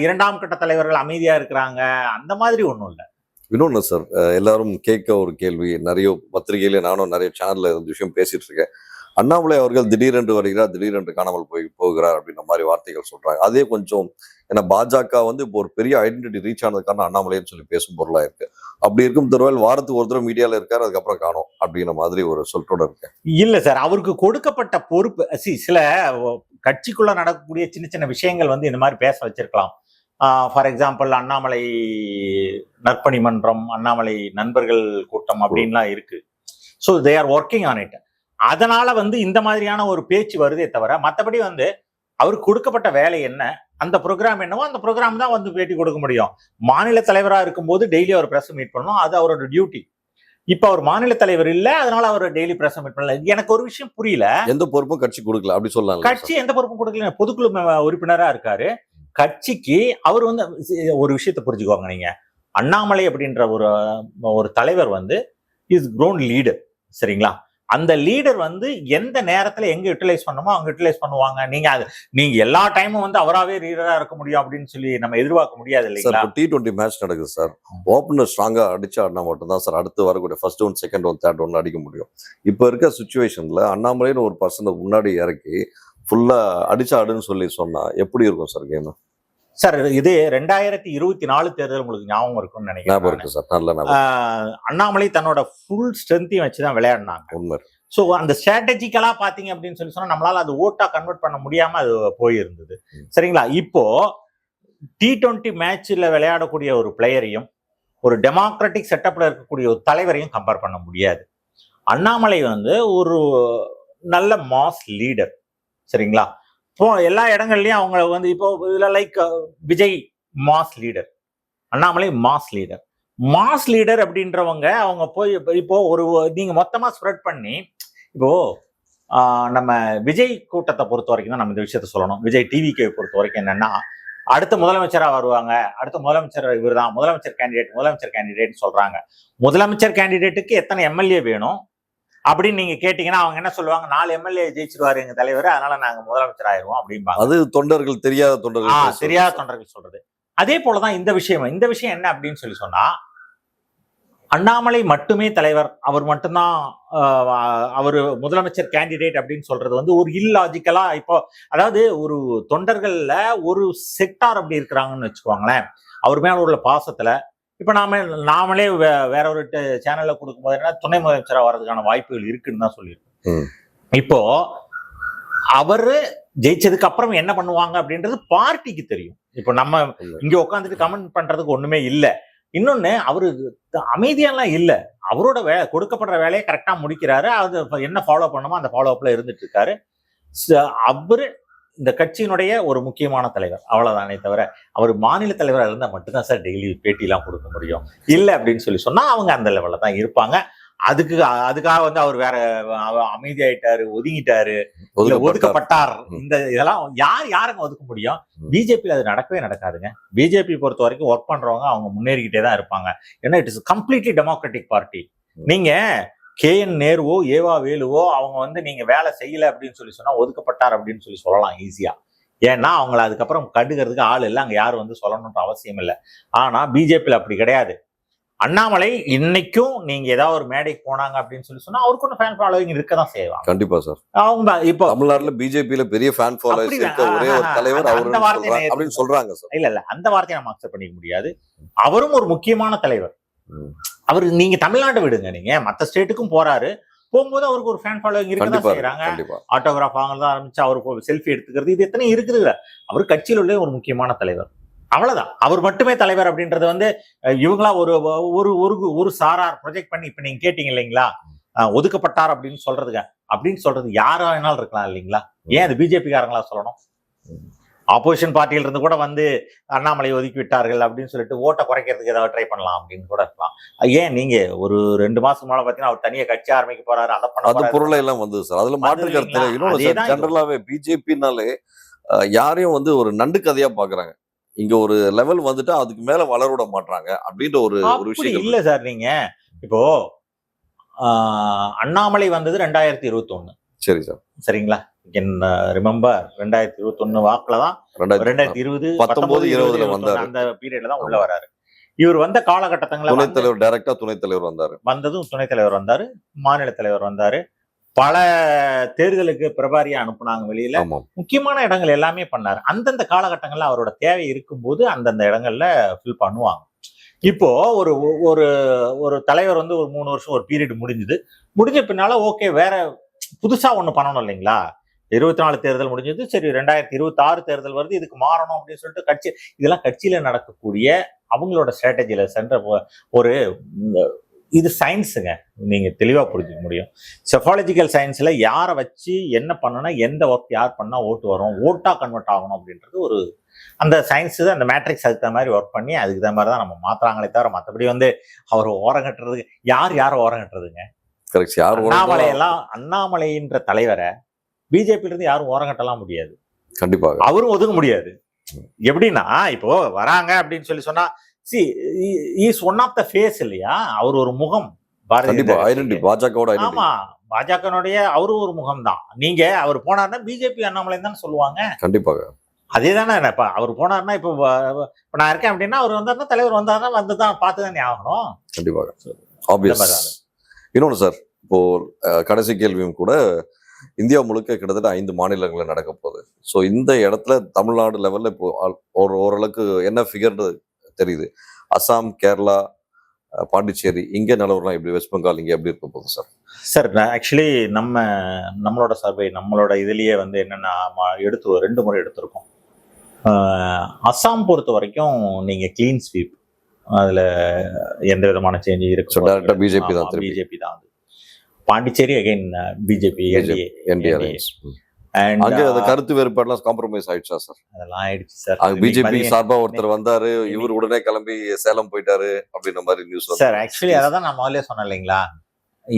இரண்டாம் கட்ட தலைவர்கள் அமைதியா இருக்கிறாங்க அந்த மாதிரி ஒன்றும் இல்லை. இன்னொன்று சார், எல்லாரும் கேட்க ஒரு கேள்வி, நிறைய பத்திரிகையில நானும் நிறைய சேனல்ல இந்த விஷயம் பேசிட்டு இருக்கேன். அண்ணாமலை அவர்கள் திடீரென்று வருகிறார், திடீரென்று காணாமல் போகிறார் அப்படின்ற மாதிரி வார்த்தைகள் சொல்றாங்க. அதே கொஞ்சம் ஏன்னா பாஜக வந்து இப்போ ஒரு பெரிய ஐடென்டிட்டி ரீச் ஆனதுக்கான அண்ணாமலைன்னு சொல்லி பேசும் பொருளா இருக்கு. அப்படி இருக்கும் தருவாயில் வாரத்துக்கு ஒரு தடவை மீடியால இருக்காரு, அதுக்கப்புறம் காணோம் அப்படிங்கிற மாதிரி ஒரு சொல்றோட இருக்கு. இல்ல சார், அவருக்கு கொடுக்கப்பட்ட பொறுப்பு சில கட்சிக்குள்ள நடக்கக்கூடிய சின்ன சின்ன விஷயங்கள் வந்து இந்த மாதிரி பேச வச்சிருக்கலாம். ஃபார் எக்ஸாம்பிள் அண்ணாமலை நற்பணி மன்றம், அண்ணாமலை நண்பர்கள் கூட்டம் அப்படின்லாம் இருக்கு. So they are working on it. அதனால வந்து இந்த மாதிரியான ஒரு பேச்சு வருதே தவிர மற்றபடி வந்து அவருக்கு கொடுக்கப்பட்ட வேலை என்ன, அந்த ப்ரோக்ராம் என்னவோ அந்த ப்ரோக்ராம் தான் வந்து பேட்டி கொடுக்க முடியும். மாநில தலைவராக இருக்கும்போது டெய்லி அவர் பிரஸ் மீட் பண்ணணும், அது அவரோட டியூட்டி. இப்ப அவர் மாநில தலைவர் இல்ல, அதனால அவர் டெய்லி பிரஸ் மீட் பண்ணல. எனக்கு ஒரு விஷயம் புரியல, எந்த பொறுப்பும் கட்சி கொடுக்கல அப்படி சொல்லலாம். கட்சி எந்த பொறுப்பும் கொடுக்கல, பொதுக்குழு உறுப்பினரா இருக்காரு. கட்சிக்கு அவர் வந்து ஒரு விஷயத்த புரிஞ்சுக்குவாங்க நீங்க, அண்ணாமலை அப்படின்ற ஒரு தலைவர் வந்து இஸ் க்ரோன் லீடர், சரிங்களா? அந்த லீடர் வந்து எந்த நேரத்துல எங்க யூட்டிலைஸ் பண்ணுமோ அங்க யூட்டிலைஸ் பண்ணுவாங்க. நீங்க எல்லா டைமும் வந்து அவராவே லீடரா இருக்க முடியும் அப்படின்னு சொல்லி நம்ம எதிர்பார்க்க முடியாது இல்லைங்களா? T20 மேட்ச் நடக்குது சார், ஓப்பனர் ஸ்ட்ராங்கா அடிச்சா மட்டும் தான் சார் அடுத்து வரக்கூடிய first one, second one, third one அடிக்க முடியும். இப்ப இருக்க சுச்சுவேஷன்ல அண்ணாமலைன்னு ஒரு பர்சனை முன்னாடி இறக்கி ஃபுல்லா அடிச்சாடுன்னு சொல்லி சொன்னா எப்படி இருக்கும் சார் கேம்? சார் இது 2024 தேர்தல் உங்களுக்கு ஞாபகம் இருக்கும்னு நினைக்கிறேன் சார். நல்ல அண்ணாமலை தன்னோட ஃபுல் ஸ்ட்ரென்த்தையும் வச்சுதான் விளையாடினாங்க. உண்மை. ஸோ அந்த ஸ்ட்ராட்டஜிக்கலா பாத்தீங்க அப்படின்னு சொல்லி சொன்னா நம்மளால அது ஓட்டா கன்வெர்ட் பண்ண முடியாம அது போயிருந்தது, சரிங்களா? இப்போ T20 மேட்ச்ல விளையாடக்கூடிய ஒரு பிளேயரையும் ஒரு டெமோக்ராட்டிக் செட்டப்ல இருக்கக்கூடிய ஒரு தலைவரையும் கம்பேர் பண்ண முடியாது. அண்ணாமலை வந்து ஒரு நல்ல மாஸ் லீடர், சரிங்களா? இப்போ எல்லா இடங்கள்லயும் அவங்க வந்து இப்போ இதுல like Vijay mass leader, Annamalai mass leader. Mass leader அப்படின்றவங்க அவங்க போய் இப்போ நீங்க மொத்தமா ஸ்ப்ரெட் பண்ணி இப்போ நம்ம விஜய் கூட்டத்தை பொறுத்த வரைக்கும் தான் நம்ம இந்த விஷயத்த சொல்லணும். விஜய் டிவிக்கு பொறுத்த வரைக்கும் என்னன்னா, அடுத்த முதலமைச்சரா வருவாங்க, அடுத்த முதலமைச்சர் இவர் தான் முதலமைச்சர் கேண்டிடேட் சொல்றாங்க. முதலமைச்சர் கேண்டிடேட்டுக்கு எத்தனை எம்எல்ஏ வேணும் அப்படின்னு நீங்க கேட்டீங்கன்னா அவங்க என்ன சொல்லுவாங்க, 4 எம்எல்ஏ ஜெயிச்சிருவாரு எங்க தலைவர், அதனால நாங்க முதலமைச்சர் ஆயிருவோம் அப்படிம்பாங்க. அது தொண்டர்கள், தெரியாத தொண்டர்கள் சொல்றது. அதே போலதான் இந்த விஷயம் என்ன அப்படின்னு சொல்லி சொன்னா, அண்ணாமலை மட்டுமே தலைவர், அவர் மட்டும்தான் அவர் முதலமைச்சர் கேண்டிடேட் அப்படின்னு சொல்றது வந்து ஒரு இல்லாஜிக்கலா, இப்போ அதாவது ஒரு தொண்டர்கள்ல ஒரு செக்டார் அப்படி இருக்கிறாங்கன்னு வச்சுக்கோங்களேன், அவர் மேல உள்ள பாசத்துல. இப்ப நாமளே வேற ஒரு சேனல்ல கொடுக்கும்போது என்ன, துணை முதலமைச்சரா வர்றதுக்கான வாய்ப்புகள் இருக்குன்னு தான் சொல்லியிருக்கோம். இப்போ அவரு ஜெயிச்சதுக்கு அப்புறம் என்ன பண்ணுவாங்க அப்படின்றது பார்ட்டிக்கு தெரியும். இப்போ நம்ம இங்க உட்காந்துட்டு கமெண்ட் பண்றதுக்கு ஒண்ணுமே இல்லை. இன்னொன்னு, அவரு அமைதியெல்லாம் இல்ல, அவரோட கொடுக்கப்படுற வேலையை கரெக்டா முடிக்கிறாரு. அது என்ன ஃபாலோ பண்ணுமோ அந்த ஃபாலோ அப்ல இருந்துட்டு இருக்காரு. அவரு இந்த கட்சியினுடைய ஒரு முக்கியமான தலைவர், அவ்வளவுதானே தவிர அவர் மாநில தலைவராக இருந்தால் மட்டும்தான் சார் டெய்லி பேட்டிலாம் கொடுக்க முடியும். இல்லை அப்படின்னு சொல்லி சொன்னா அவங்க அந்த லெவல்ல தான் இருப்பாங்க. அதுக்காக வந்து அவர் வேற அமைதியாயிட்டாரு, ஒதுங்கிட்டாரு, ஒதுக்கப்பட்டார், இதெல்லாம் யாருங்க ஒதுக்க முடியும்? பிஜேபியில் அது நடக்கவே நடக்காதுங்க. பிஜேபி பொறுத்த வரைக்கும் ஒர்க் பண்றவங்க அவங்க முன்னேறிக்கிட்டே தான் இருப்பாங்க. ஏன்னா it is completely democratic party. நீங்க KN நேருவோ ஏவா வேலுவோ அவங்க வந்து நீங்க வேலை செய்யல அப்படின்னு சொல்லி சொன்னா ஒதுக்கப்பட்டார் அப்படின்னு சொல்லி சொல்லலாம் ஈஸியா. ஏன்னா அவங்கள அதுக்கப்புறம் கண்டுக்கிறதுக்கு ஆள் இல்லை, அங்க யாரும் வந்து சொல்லணும்ன்ற அவசியம் இல்லை. ஆனா பிஜேபியில் அப்படி கிடையாது. அண்ணாமலை இன்னைக்கும் நீங்க ஏதாவது ஒரு மேடைக்கு போனாங்க அப்படின்னு சொல்லி சொன்னா அவருக்கு ஒன்று ஃபேன் ஃபாலோவிங் இருக்கதான் செய்வாங்க. கண்டிப்பா சார். அவங்க இப்போ தமிழ்நாட்டுல பிஜேபியில பெரிய ஃபேன் ஃபாலோவர்ஸ் இருக்க ஒரே ஒரு தலைவர் அவர் அப்படின்னு சொல்றாங்க சார். இல்ல அந்த வார்த்தையை நம்ம அக்செப்ட் பண்ணிக்க முடியாது. அவரும் ஒரு முக்கியமான தலைவர். அவர் நீங்க தமிழ்நாட்டை விடுங்க, நீங்க மற்ற ஸ்டேட்டுக்கும் போறாரு, போகும்போது அவருக்கு ஒரு ஃபேன் ஃபாலோவிங் இருக்கதான் செய்யறாங்க. ஆட்டோகிராஃப் வாங்கதான் ஆரம்பிச்சு அவருக்கு செல்ஃபி எடுத்துக்கிறது, இது எத்தனை இருக்குது. அவர் கட்சியில் உள்ள ஒரு முக்கியமான தலைவர். அவ்வளவுதான். அவர் மட்டுமே தலைவர் அப்படின்றது வந்து இவங்களா ஒரு ஒரு ஒரு ஒரு சாரார் ப்ரொஜெக்ட் பண்ணி இப்ப நீங்க கேட்டீங்க இல்லைங்களா, ஒதுக்கப்பட்டார் அப்படின்னு சொல்றது யாரா வேணாலும் இருக்கலாம் இல்லைங்களா? ஏன் அது பிஜேபி காரங்களா சொல்லணும்? ஆப்போசிஷன் பார்ட்டியில இருந்து கூட வந்து அண்ணாமலை ஒதுக்கி விட்டார்கள் அப்படின்னு சொல்லிட்டு ஓட்டை குறைக்கிறதுக்கு ஏதாவது ட்ரை பண்ணலாம் அப்படின்னு கூட இருக்கலாம். ஏன் நீங்க ஒரு 2 மாசத்துக்கு மேல பாத்தீங்கன்னா அவர் தனியா கட்சி ஆரம்பிக்க போறாரு, அதை பண்ண அது பொருளை எல்லாம் வந்து சார் அதுல மாற்று கருத்து இல்லை. இன்னொன்று சார், ஜெனரலாவே பிஜேபினாலே யாரையும் வந்து ஒரு நண்டு கதையா பாக்குறாங்க. இங்க ஒரு லெவல் வந்துட்டா அதுக்கு மேல வளர விட மாட்டாங்க அப்படின்ற ஒரு விஷயம் இல்ல சார். நீங்க இப்போ அண்ணாமலை வந்தது 2021. சரி சார். சரிங்களா? ரிமெம்பர் 2021 வாக்குல தான் 2020 19 வந்தாரு. அந்த பீரியட்ல தான் உள்ள வராரு. இவர் வந்த காலகட்டத்துல துணைத் தலைவர் டைரக்டா துணைத் தலைவர் வந்தாரு. வந்ததும் துணைத் தலைவர் வந்தாரு, மாநில தலைவர் வந்தாரு, பல தேர்தலுக்கு பிரபாரியா அனுப்புனாங்க வெளியில. முக்கியமான இடங்கள் எல்லாமே பண்ணாரு. அந்தந்த காலகட்டங்கள்ல அவரோட தேவை இருக்கும்போது அந்தந்த இடங்கள்ல ஃபில் பண்ணுவாங்க. இப்போ ஒரு ஒரு ஒரு தலைவர் வந்து ஒரு 3 வருஷம் ஒரு பீரியட் முடிஞ்ச பின்னால ஓகே, வேற புதுசா ஒண்ணு பண்ணணும் இல்லைங்களா? 24 தேர்தல் முடிஞ்சது, சரி 2026 தேர்தல் வருது, இதுக்கு மாறணும் அப்படின்னு சொல்லிட்டு இதெல்லாம் கட்சியில நடக்கக்கூடிய அவங்களோட ஸ்ட்ராட்டஜில சென்ற ஒரு இது சயின்ஸுங்க. நீங்க தெளிவா புரிஞ்சுக்க முடியும். செஃபாலஜிக்கல் சயின்ஸ்ல யாரை வச்சு என்ன பண்ணனா, எந்த ஒர்க் யார் பண்ணா ஓட்டு வரும், ஓட்டா கன்வெர்ட் ஆகணும் அப்படின்றது ஒரு அந்த சயின்ஸ் தான். அந்த மேட்ரிக்ஸ் அதுக்கு தகுந்த மாதிரி ஒர்க் பண்ணி அதுக்கு தகுந்த மாதிரி தான் நம்ம மாத்துறாங்களே தவிர மற்றபடி வந்து அவர் ஓரம் கட்டுறதுக்கு யாரை ஓரம் கட்டுறதுங்க? அண்ணாமலைன்ற தலைவரை பிஜேபி இருந்து யாரும் ஓரம் கட்டலாம் முடியாது. கண்டிப்பாக அவரும் ஒதுங்க முடியாது. எப்படின்னா இப்போ வராங்க அப்படின்னு சொன்னா is one of the face இல்லையா? அவர் ஒரு முகம். ஆமா, பாஜகனுடைய அவரும் ஒரு முகம் தான். நீங்க அவர் போனார்னா பிஜேபி அண்ணாமலை தான் சொல்லுவாங்க. கண்டிப்பாக அதே தானே. அவர் போனார்னா இப்போ நான் இருக்கேன் அப்படின்னா அவர் வந்தாருன்னா தலைவர் வந்தாருன்னா வந்துதான் பார்த்துதானே ஆகணும். கண்டிப்பாக. இன்னொன்று சார், இப்போ கடைசி கேள்வியும் கூட, இந்தியா முழுக்க கிட்டத்தட்ட 5 மாநிலங்களில் நடக்க போகுது. ஸோ இந்த இடத்துல தமிழ்நாடு லெவலில் இப்போ ஓரளவுக்கு என்ன ஃபிகர்னு தெரியுது. அசாம், கேரளா, பாண்டிச்சேரி இங்கே நிலவரம் எப்படி, வெஸ்ட் பெங்கால் இங்கே எப்படி இருக்க போகுது சார்? சார் ஆக்சுவலி நம்மளோட சர்வே நம்மளோட இதுலயே வந்து என்னன்னா 2 முறை எடுத்திருக்கோம். அசாம் பொறுத்த வரைக்கும் நீங்க கிளீன் ஸ்வீப், அதுல எந்த விதமான சேஞ்ச் இருக்கு, பிஜேபி தான். பாண்டிச்சேரி அகைன் பிஜேபி கருத்து வேறுபாடுலாம் காம்ப்ரமைஸ் ஆயிடுச்சா சார்? அதெல்லாம் ஆயிடுச்சு சார். பிஜேபி சார்பா ஒருத்தர் வந்தாரு, இவர் உடனே கிளம்பி சேலம் போயிட்டாரு அப்படின்ற மாதிரி நியூஸ் சார். ஆக்சுவலி அதான் நான் முதல்ல சொன்னேன் இல்லைங்களா,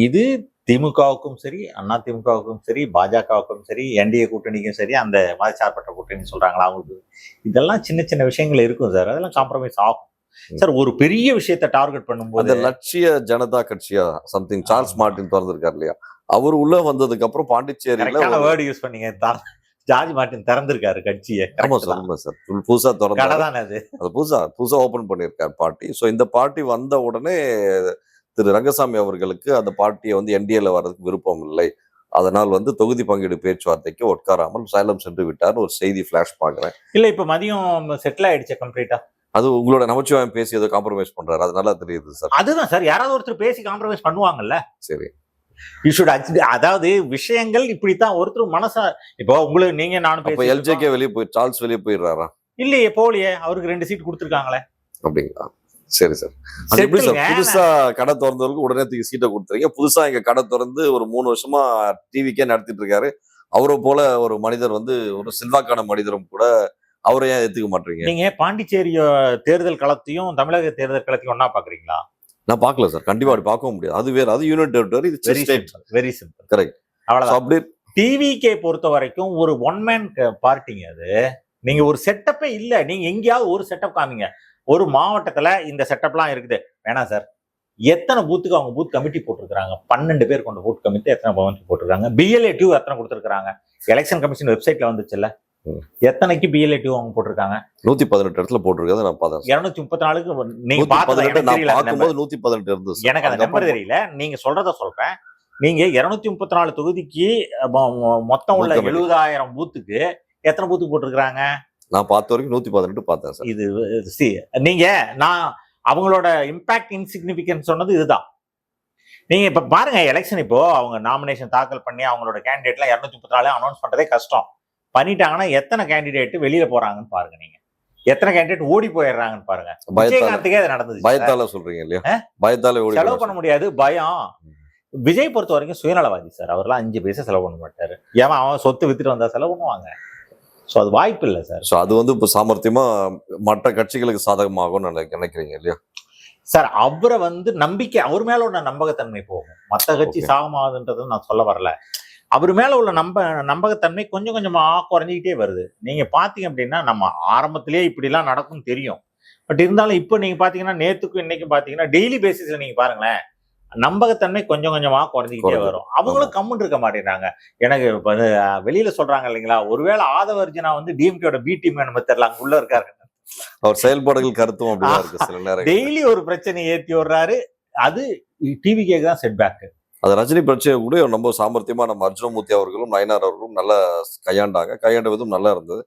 இது திமுகவுக்கும் சரி, அண்ணா திமுகவுக்கும் சரி, பாஜகவுக்கும் சரி, என்டிஏ கூட்டணிக்கும் சரி, அந்த மதச்சார்பற்ற கூட்டணி சொல்றாங்களா அவங்களுக்கு இதெல்லாம் சின்ன சின்ன விஷயங்கள் இருக்கும் சார். அதெல்லாம் காம்ப்ரமைஸ் ஆகும் சார். ஒரு பெரிய விஷயத்தை டார்கெட் பண்ணும்போது லட்சிய ஜனதா கட்சியா சம்திங் சார்ல்ஸ் மார்டின் திறந்திருக்காரு இல்லையா, அவர் உள்ள வந்ததுக்கு அப்புறம் பாண்டிச்சேரியில வேர்டு யூஸ் பண்ணீங்க, ஜார்ஜ் மார்டின் திறந்திருக்காரு கட்சியை. ஆமா சார், புதுசா திறந்தாரு, அது புதுசா ஓபன் பண்ணிருக்காரு பார்ட்டி. ஸோ இந்த பார்ட்டி வந்த உடனே திரு ரங்கசாமி அவர்களுக்கு அந்த பார்ட்டியை வந்து என்டிஏல வர்றதுக்கு விருப்பம் இல்லை, அதனால் வந்து தொகுதி பங்கீடு பேச்சுவார்த்தைக்கு உட்காராமல் சேலம் சென்று விட்டார் ஒரு செய்தி ஃபிளாஷ் பாக்குறேன். இல்ல இப்ப மதியம் செட்டில் ஆயிடுச்சு கம்ப்ளீட்டா. அது உங்களோட நமச்சிவாயம் பேசி ஏதோ காம்ப்ரமைஸ் பண்றாரு, அதனால தெரியுது சார். அதுதான் சார், யாராவது ஒருத்தர் பேசி காம்ப்ரமைஸ் பண்ணுவாங்கல்ல. சரி, அதாவது விஷயங்கள் இப்படித்தான் ஒருத்தர் மனசா. இப்போ உங்களுக்கு நீங்க நானும் எல்ஜேகே வெளியே போய் சார்ல்ஸ் வெளியே போயிடுறாரா? இல்லையே, போலியே, அவருக்கு 2 சீட் கொடுத்துருக்காங்களே. அப்படிங்களா? சரி சார். எப்படி சார் புதுசா கடை திறந்தவருக்கு உடனே தூக்கி சீட்டை கொடுத்துறீங்க? புதுசா இங்க கடை திறந்து ஒரு 3 வருஷமா டிவிக்கே நடத்திட்டு இருக்காரு. அவரை போல ஒரு மனிதர் வந்து ஒரு செல்வாக்கான மனிதரும் கூட, அவரை ஏன் ஏத்துக்க மாட்டீங்க? நீங்க பாண்டிச்சேரி தேர்தல் களத்தையும் தமிழக தேர்தல் களத்தையும் ஒன்னா பாக்குறீங்களா? நான் பாக்கல சார். கண்டிப்பா அப்படி பார்க்க முடியாது. அது வேற, அது யூனியன் டெரிட்டரி, இது வெரி சிம்பிள். கரெக்ட். அவ்வளவுதான். அப்படி டிவிகே பொறுத்த வரைக்கும் ஒரு ஒன் மேன் பார்ட்டிங்க. அது நீங்க ஒரு செட்டப்பே இல்ல. நீங்க எங்கேயாவது ஒரு செட்டப் காமிங்க. ஒரு மாவட்டத்துல இந்த செட்டப்லாம் இருக்குது வேணாம் சார். எத்தனை பூத்துக்கு அவங்க பூத் கமிட்டி போட்டிருக்காங்க? 12 பேர் கொண்ட பூத் கமிட்டி எத்தனை போட்டிருக்காங்க? BLA 2 எத்தனை கொடுத்துருக்காங்க? எலெக்ஷன் கமிஷன் வெப்சைட்ல வந்துச்சுல்ல, எத்தனைக்கு BLA 2 அவங்க போட்டிருக்காங்க? 118 இடத்துல போட்டிருக்காங்க. நான் பார்த்தேன் 234க்கு. நீங்க பார்க்கும்போது 118 இருந்துச்சு. எனக்கு அந்த நம்பர் தெரியல. நீங்க சொல்றத சொல்றேன். நீங்க 234 தொகுதிக்கு மொத்தம் உள்ள 70,000 பூத்துக்கு எத்தனை பூத்துக்கு போட்டிருக்காங்க? நான் பார்த்த வரைக்கும் 118 பார்த்தேன் சார். இது நீங்க நான் அவங்களோட இம்பாக்ட் இன்சிக்னிபிகன்ஸ் சொன்னது இதுதான். நீங்க இப்ப பாருங்க, எலெக்ஷன் இப்போ அவங்க நாமினேஷன் தாக்கல் பண்ணி அவங்களோட கேண்டிடேட்லாம் 234 அனௌன்ஸ் பண்றதே கஷ்டம். பண்ணிட்டாங்கன்னா எத்தனை கேண்டிடேட் வெளியில போறாங்கன்னு பாருங்க. நீங்க எத்தனை கேண்டிடேட் ஓடி போயிடுறாங்கன்னு பாருங்க. பயத்தால விஜயகாந்துக்கே அது நடந்தது. பயத்தால சொல்றீங்க இல்லையா? பயத்தால ஓடி செலவு பண்ண முடியாது, பயம். விஜய் பொறுத்த வரைக்கும் சுயநலவாதி சார். அவர்லாம் 5 பைசா செலவு பண்ண மாட்டாரு. ஏன் அவன் சொத்து வித்துட்டு வந்தா செலவு பண்ணுவாங்க? ஸோ அது வாய்ப்பு இல்லை சார். ஸோ அது வந்து இப்போ சாமர்த்தியமா மற்ற கட்சிகளுக்கு சாதகமாகும் நினைக்கிறீங்க இல்லையா? சார் அவரை வந்து நம்பிக்கை, அவர் மேல உள்ள நம்பகத்தன்மை போகும். மற்ற கட்சி சாகமாகுதுன்றது நான் சொல்ல வரல. அவர் மேல உள்ள நம்பகத்தன்மை கொஞ்சம் கொஞ்சமா குறைஞ்சிக்கிட்டே வருது. நீங்க பாத்தீங்க அப்படின்னா நம்ம ஆரம்பத்திலேயே இப்படிலாம் நடக்கும்னு தெரியும். பட் இருந்தாலும் இப்போ நீங்க பாத்தீங்கன்னா நேத்துக்கும் இன்னைக்கும் பாத்தீங்கன்னா டெய்லி பேசிஸ்ல நீங்க பாருங்களேன், நம்பகத்தன்மை கொஞ்சம் கொஞ்சமா குறைஞ்சிக்கிட்டே வரும். அவங்களும் கம்முன்னு இருக்க மாட்டேங்கிறாங்க. எனக்கு வெளியில சொல்றாங்க இல்லைங்களா, ஒருவேளை ஆதவ அர்ஜுனா வந்து டிஎம்கேயோட பி டீம் நம்ம தெரியல, அங்க உள்ள இருக்காரு. அவர் செயல்பாடுகள் கருத்தும் அப்படிதான் இருக்கு. சில நேரம் டெய்லி ஒரு பிரச்சனையை ஏத்தி விடுறாரு. அது டிவிகேக்கு தான் செட் பேக். அது ரஜினி பிரச்சனை கூட ரொம்ப சாமர்த்தியமா நம்ம அர்ஜுனமூர்த்தி அவர்களும் நயனார் அவர்களும் நல்லா கையாண்ட விதம் நல்லா இருந்தது.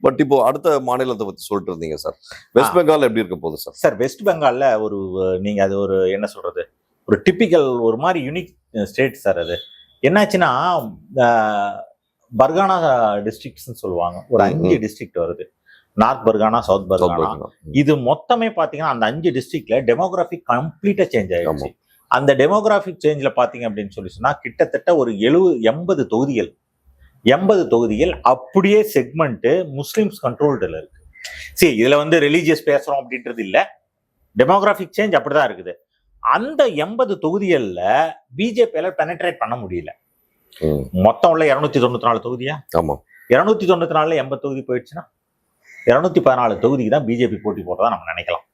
பட் இப்போ அடுத்த மாநிலத்தை பத்தி சொல்லிட்டு இருந்தீங்க சார். வெஸ்ட் பெங்கால் எப்படி இருக்க போகுது சார்? சார் வெஸ்ட் பெங்கால்ல ஒரு நீங்க அது ஒரு என்ன சொல்றது, ஒரு டிப்பிக்கல் ஒரு மாதிரி யூனிக் ஸ்டேட் சார். அது என்னாச்சுன்னா பர்கானா டிஸ்ட்ரிக்ட்ஸ்ன்னு சொல்லுவாங்க. ஒரு 5 டிஸ்ட்ரிக்ட் வருது. North pargana, south pargana. இது மொத்தமே பாத்தீங்கன்னா அந்த 5 டிஸ்ட்ரிக்ட்ல டெமோகிராஃபிக் கம்ப்ளீட்டா சேஞ்ச் ஆயிடுச்சு. அந்த டெமோகிராஃபிக் சேஞ்சில் பார்த்தீங்க அப்படின்னு சொல்லி சொன்னால் கிட்டத்தட்ட ஒரு 80 தொகுதிகள் 80 தொகுதிகள் அப்படியே செக்மெண்ட்டு முஸ்லிம்ஸ் கண்ட்ரோல்டில் இருக்கு. சரி, இதில் வந்து ரிலீஜியஸ் பேசுகிறோம் அப்படின்றது இல்லை, டெமோகிராஃபிக் சேஞ்ச் அப்படி தான் இருக்குது. அந்த 80 தொகுதிகளில் பிஜேபியால பெனட்ரேட் பண்ண முடியல. மொத்தம் உள்ள 294 தொகுதியா? ஆமாம். 294 80 தொகுதி போயிடுச்சுன்னா 214 தொகுதிக்கு தான் பிஜேபி போட்டி போடுறதா நம்ம நினைக்கலாம்.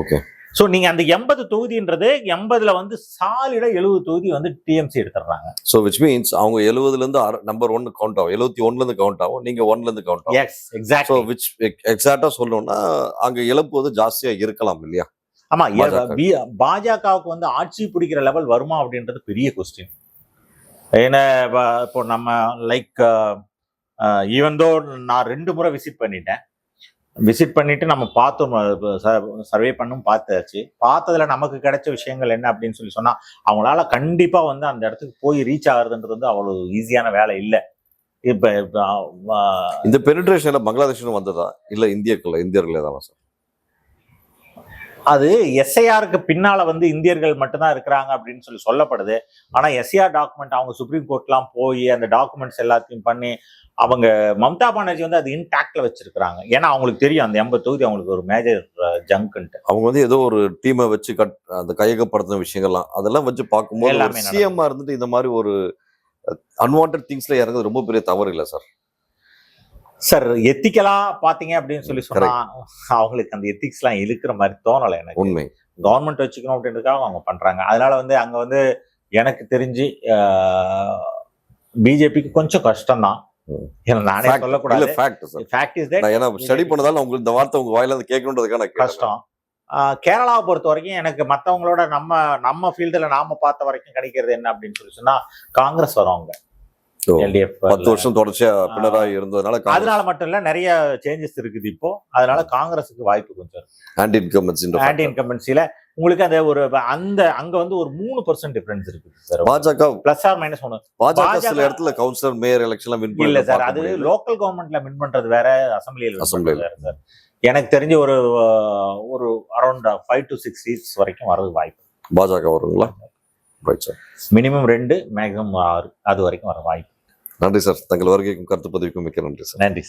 ஓகே. ஸோ நீங்க அந்த 80 தொகுதின்றது 80ல வந்து சாலிடா 70 தொகுதி வந்து டிஎம்சி எடுத்துறாங்க. ஸோ விச் மீன்ஸ் அவங்க 70ல இருந்து நம்பர் 1 கவுண்ட் ஆகும், 71ல இருந்து கவுண்ட் ஆகும், நீங்க 1ல இருந்து கவுண்ட் ஆகும். S, exactly. ஸோ விச் எக்ஸாக்டா சொல்லணும்னா அங்க இழப்பு வந்து ஜாஸ்தியா இருக்கலாம் இல்லையா? ஆமா, பாஜகவுக்கு வந்து ஆட்சி பிடிக்கிற லெவல் வருமா அப்படின்றது பெரிய கொஸ்டின். ஏன்னா இப்போ நம்ம லைக் ஈவன் தோ நான் 2 முறை விசிட் பண்ணிட்டு நம்ம பார்த்தோம், சர்வே பண்ணும் பார்த்தாச்சு. பார்த்ததுல நமக்கு கிடைச்ச விஷயங்கள் என்ன அப்படின்னு சொல்லி சொன்னா, அவங்களால கண்டிப்பா வந்து அந்த இடத்துக்கு போய் ரீச் ஆகுறதுன்றது வந்து அவ்வளவு ஈஸியான வேலை இல்லை. இப்ப இந்த பெனிட்ரேஷன்ல பங்களாதேஷும் வந்ததா இல்ல இந்தியர்களே தானா சார்? அது எஸ்ஐஆருக்கு பின்னால வந்து இந்தியர்கள் மட்டும்தான் இருக்கிறாங்க அப்படின்னு சொல்லி சொல்லப்படுது. ஆனா எஸ்ஐஆர் டாக்குமெண்ட் அவங்க சுப்ரீம் கோர்ட்லாம் போய் அந்த டாக்குமெண்ட்ஸ் எல்லாத்தையும் பண்ணி அவங்க மம்தா பானர்ஜி வந்து அது இன்டாக்ட்ல வச்சிருக்காங்க. ஏன்னா அவங்களுக்கு தெரியும் அந்த 80 தொகுதி அவங்களுக்கு ஒரு மேஜர் ஜங்க்ன்ட்டு. அவங்க வந்து ஏதோ ஒரு டீமை வச்சு அந்த கையகப்படுத்தின விஷயங்கள்லாம் அதெல்லாம் வச்சு பார்க்கும்போது சிஎம்மா இருந்துட்டு இந்த மாதிரி ஒரு அன்வான்ட் திங்ஸ்ல இறங்குறது ரொம்ப பெரிய தவறு இல்லை சார்? சார் எத்திக்கலா பாத்தீங்க அப்படின்னு சொல்லி சொன்னா அவங்களுக்கு அந்த எத்திக்ஸ் எல்லாம் இழுக்கிற மாதிரி தோணலை எனக்கு. உண்மை. கவர்மெண்ட் வச்சுக்கணும் அப்படின்றதுக்காக அவங்க பண்றாங்க. அதனால வந்து அங்க வந்து எனக்கு தெரிஞ்சு பிஜேபிக்கு கொஞ்சம் கஷ்டம் தான். நானே சொல்லக்கூடாது. ஸ்டடி பண்ணதால உங்களுக்கு இந்த வார்த்தை உங்க வாயில கேட்கணுன்றதுக்கான கஷ்டம். கேரளாவை பொறுத்த வரைக்கும் எனக்கு மற்றவங்களோட நம்ம ஃபீல்டுல நாம பார்த்த வரைக்கும் கிடைக்கிறது என்ன அப்படின்னு சொல்லி சொன்னா காங்கிரஸ் வருவாங்க. 10 வருஷம் தொடர்ச்சியா பினராயி இருந்ததுனால அதனால மட்டும் இல்ல, நிறைய சேஞ்சஸ் இருக்குது இப்போ. அதனால காங்கிரஸுக்கு வாய்ப்பு கொஞ்சம். ஆன்டி இன்கம்பன்சில உங்களுக்கு அந்த ஒரு அங்க வந்து ஒரு 3% டிஃபரன்ஸ் இருக்கு சார். பாஜக பிளஸ் ஆர் மைனஸ் 1. பாஜக சில இடத்துல கவுன்சிலர் மேயர் எலெக்ஷன்ல வின் பண்ணல சார். அது லோக்கல் கவர்மெண்ட்ல வின் பண்றது வேற, அசம்பிளில வேற சார். எனக்கு தெரிஞ்சு ஒரு அரௌண்ட் 5 to 6 சீட்ஸ் வரைக்கும் வரது வாய்ப்பு பாஜக வருங்களா? மினிமம் 2, மேக்ஸிமம் 6 அது வரைக்கும் வர வாய்ப்பு. நன்றி சார். தங்கள் வருகைக்கும் கருத்து பதிவுக்கும் மிக்க நன்றி சார். நன்றி.